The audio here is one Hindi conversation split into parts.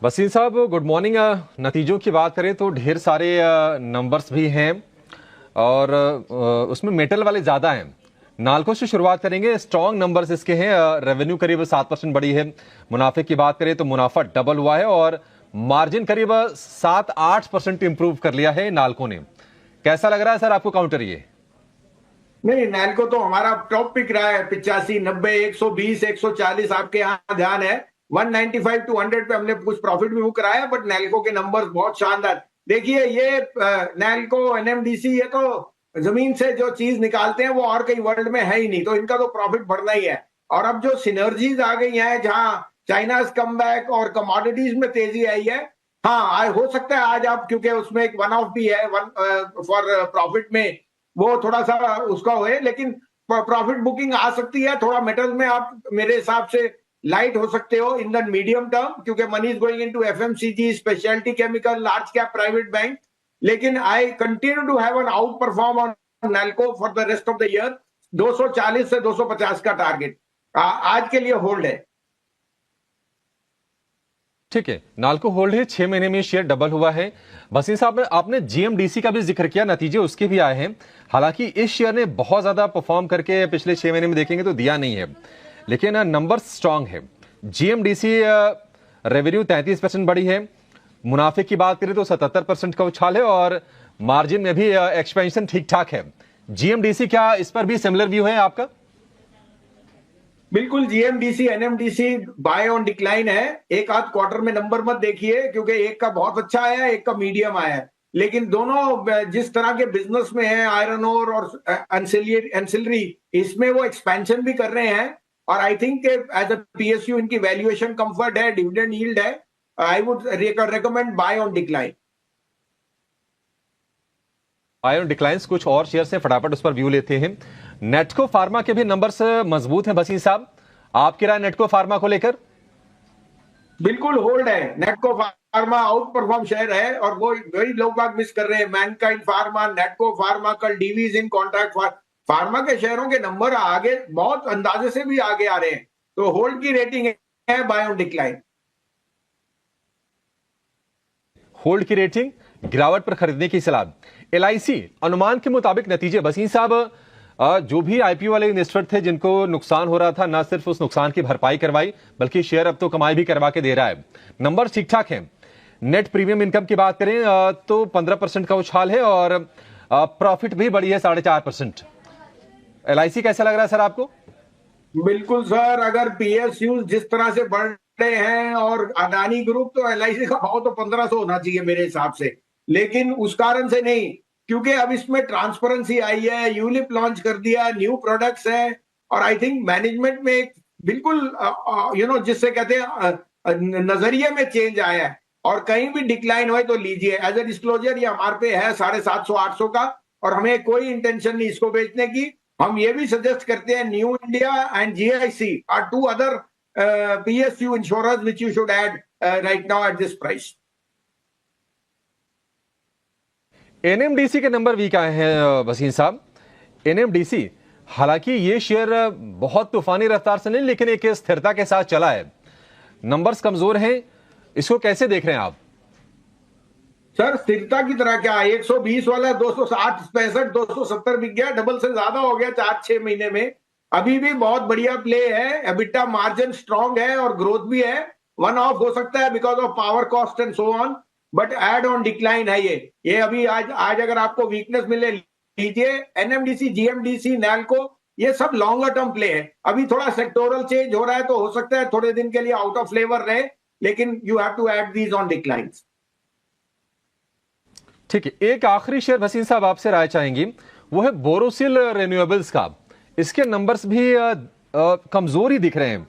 वसीम साहब गुड मॉर्निंग। नतीजों की बात करें तो ढेर सारे नंबर्स भी हैं और उसमें मेटल वाले ज़्यादा हैं। नालको से शुरुआत करेंगे। स्ट्रॉन्ग नंबर्स इसके हैं। रेवेन्यू करीब 7% बढ़ी है। मुनाफे की बात करें तो मुनाफा डबल हुआ है और मार्जिन करीब 7-8% इंप्रूव कर लिया है नालको ने। कैसा लग रहा है सर आपको काउंटर ये? नहीं, नैल्को तो हमारा टॉप पिक रहा है। 85, 90, 120, 140 आपके यहाँ ध्यान है। 195 टू 100 पे हमने कुछ प्रॉफिट भी बुक कराया, बट नैल्को के नंबर्स बहुत शानदार। देखिए ये नैल्को एनएमडीसी, ये तो जमीन से जो चीज निकालते हैं वो और कहीं वर्ल्ड में है ही नहीं, तो इनका तो प्रॉफिट बढ़ना ही है। और अब जो सिनर्जीज आ गई हैं, जहां चाइना कम बैक और कमोडिटीज में तेजी आई है। हाँ, हो सकता है आज आप, क्योंकि उसमें एक वन ऑफ भी है, वन फॉर प्रॉफिट में वो थोड़ा सा उसका हुए, लेकिन प्रॉफिट बुकिंग आ सकती है। थोड़ा मेटल में आप मेरे हिसाब से लाइट हो सकते हो इन द मीडियम टर्म, क्योंकि money is going into FMCG, specialty chemical, large cap private bank. लेकिन I continue to have an outperform on Nalco for the rest of the year. 240 से 250 का टारगेट आज के लिए होल्ड है। ठीक है, नालको होल्ड है। 6 महीने में शेयर डबल हुआ है। वसीम साहब आपने जीएमडीसी का भी जिक्र किया, नतीजे उसके भी आए हैं। हालांकि इस शेयर ने बहुत ज्यादा परफॉर्म करके पिछले 6 महीने में देखेंगे तो दिया नहीं है, लेकिन नंबर स्ट्रांग है। जीएमडीसी रेवेन्यू 33% बढ़ी है। मुनाफे की बात करें तो 77% का उछाल है और मार्जिन में भी एक्सपेंशन ठीक ठाक है। जीएमडीसी, क्या इस पर भी सिमिलर व्यू है आपका? बिल्कुल, GMDC NMDC buy on decline है। एक आध क्वार्टर में नंबर मत देखिए, क्योंकि एक का बहुत अच्छा आया है, एक का मीडियम आया है। लेकिन दोनों जिस तरह के बिजनेस में है, आयरन ओर और एंसिलरी, इसमें वो एक्सपेंशन भी कर रहे हैं। और I think as a PSU इनकी वैल्यूएशन कंफर्ट है, डिविडेंड यील्ड है। I would recommend buy on decline. आयन डिक्लाइंस कुछ और शेयर से फटाफट उस पर व्यू लेते हैं। नेटको फार्मा के भी नंबर्स मजबूत हैं वसीम साहब, आपकी राय नेटको फार्मा को लेकर? बिल्कुल होल्ड है। नेटको फार्मा आउट परफॉर्म शेयर है, और वो वही लोग बाग मिस कर रहे हैं। मैनकाइंड फार्मा, नेटको फार्मा, कल डीवीज इन कॉन्ट्रैक्ट फार्मा के शेयरों के नंबर आगे बहुत अंदाजे से भी आगे आ रहे हैं। तो होल्ड की रेटिंग है, बाय ऑन डिक्लाइन। होल्ड की रेटिंग, गिरावट पर खरीदने की सलाह। एलआईसी अनुमान के मुताबिक नतीजे वसीम साहब, जो भी आईपीओ वाले इन्वेस्टर थे जिनको नुकसान हो रहा था, ना सिर्फ उस नुकसान की भरपाई करवाई बल्कि शेयर अब तो कमाई भी करवा के दे रहा है। नंबर ठीक ठाक हैं। नेट प्रीमियम इनकम की बात करें तो 15% का उछाल है और प्रॉफिट भी बढ़ी है 4.5%। एलआईसी कैसा लग रहा है सर आपको? बिल्कुल सर, अगर पीएसयू जिस तरह से बढ़ रहे हैं और अडानी ग्रुप, तो एलआईसी का भाव तो 1500 होना चाहिए मेरे हिसाब से। लेकिन उस कारण से नहीं, क्योंकि अब इसमें ट्रांसपेरेंसी आई है, यूलिप लॉन्च कर दिया, न्यू प्रोडक्ट्स है। और आई थिंक मैनेजमेंट में एक बिल्कुल जिससे कहते हैं नजरिए में चेंज आया है। और कहीं भी डिक्लाइन हो तो लीजिए। एज ए डिस्क्लोजर ये हमारे पे है 750-800 का, और हमें कोई इंटेंशन नहीं इसको बेचने की। हम ये भी सजेस्ट करते हैं, New India and GIC are two other PSU insurers which you should add right now at this price. NMDC के नंबर वीक आए हैं वसीम साहब। एनएमडीसी, हालांकि ये शेयर बहुत तूफानी रफ्तार से नहीं लेकिन एक स्थिरता के साथ चला है। नंबर्स कमजोर हैं, इसको कैसे देख रहे हैं आप? सर स्थिरता की तरह क्या, 120 वाला 260, 65, 270 बिक गया, डबल से ज्यादा हो गया 4-6 महीने में। अभी भी बहुत बढ़िया प्ले है। एबिटा मार्जिन स्ट्रांग है और ग्रोथ भी है। वन ऑफ हो सकता है because of power cost and so on, but add on decline है ये अभी आज आज अगर आपको वीकनेस मिले लीजिए। एनएमडीसी, जीएमडीसी, नैल्को, ये सब लॉन्गर टर्म प्ले है। अभी थोड़ा सेक्टोरल चेंज हो रहा है, तो हो सकता है थोड़े दिन के लिए आउट ऑफ फ्लेवर रहे, लेकिन you have to add these on decline. ठीक है, एक आखिरी शेयर वसीम साहब आपसे राय चाहेंगी, वो है बोरोसिल रिन्यूएबल्स का। इसके नंबर्स भी कमजोर ही दिख रहे हैं।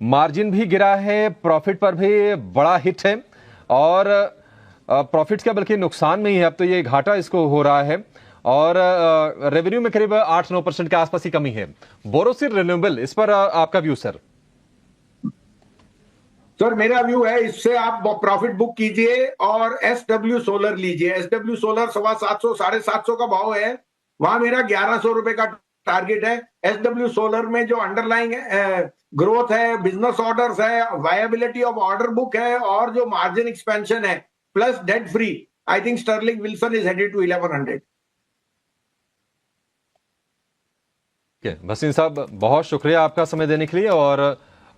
मार्जिन भी गिरा है, प्रॉफिट पर भी बड़ा हिट है और प्रॉफिट क्या बल्कि नुकसान में ही है। अब तो ये घाटा इसको हो रहा है और रेवेन्यू में करीब 8-9% के आसपास ही कमी है। बोरोसिल रिन्यूएबल, इस पर आपका व्यू सर? सर मेरा व्यू है, इससे आप प्रॉफिट बुक कीजिए और एसडब्ल्यू सोलर लीजिए। एसडब्ल्यू सोलर 725, 750 का भाव है। वहां मेरा 1100 रुपए का टारगेट है। SW सोलर में जो अंडरलाइंग ग्रोथ है, बिजनेस ऑर्डर्स है, वायबिलिटी ऑफ ऑर्डर बुक है और जो मार्जिन एक्सपेंशन है plus debt free, I think Sterling Wilson is headed to 1100। Bhasin साहब, बहुत शुक्रिया आपका समय देने के लिए और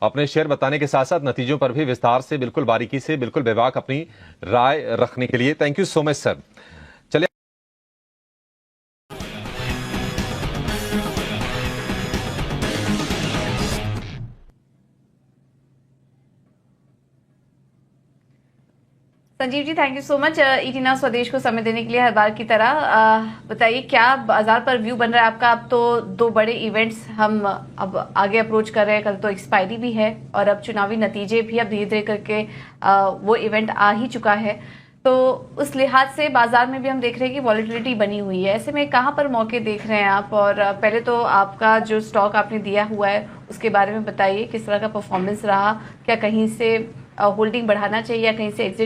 अपने शेयर बताने के साथ साथ नतीजों पर भी विस्तार से, बिल्कुल बारीकी से, बिल्कुल बेबाक अपनी राय रखने के लिए। Thank you so much sir. चलिए Sanjeev ji, thank you so much ईटीना स्वदेश को समय देने के लिए हर बार की तरह। बताइए क्या बाजार पर व्यू बन रहा है आपका? अब तो दो बड़े इवेंट्स हम अब आगे अप्रोच कर रहे हैं, कल तो एक्सपायरी भी है और अब चुनावी नतीजे भी अब धीरे धीरे करके वो इवेंट आ ही चुका है। तो उस लिहाज से बाजार में भी हम देख रहे हैं कि वॉलेटिलिटी बनी हुई है। ऐसे में कहाँ पर मौके देख रहे हैं आप? और पहले तो आपका जो स्टॉक आपने दिया हुआ है उसके बारे में बताइए, किस तरह का परफॉर्मेंस रहा, क्या कहीं से होल्डिंग बढ़ाना चाहिए या कहीं से एग्जिट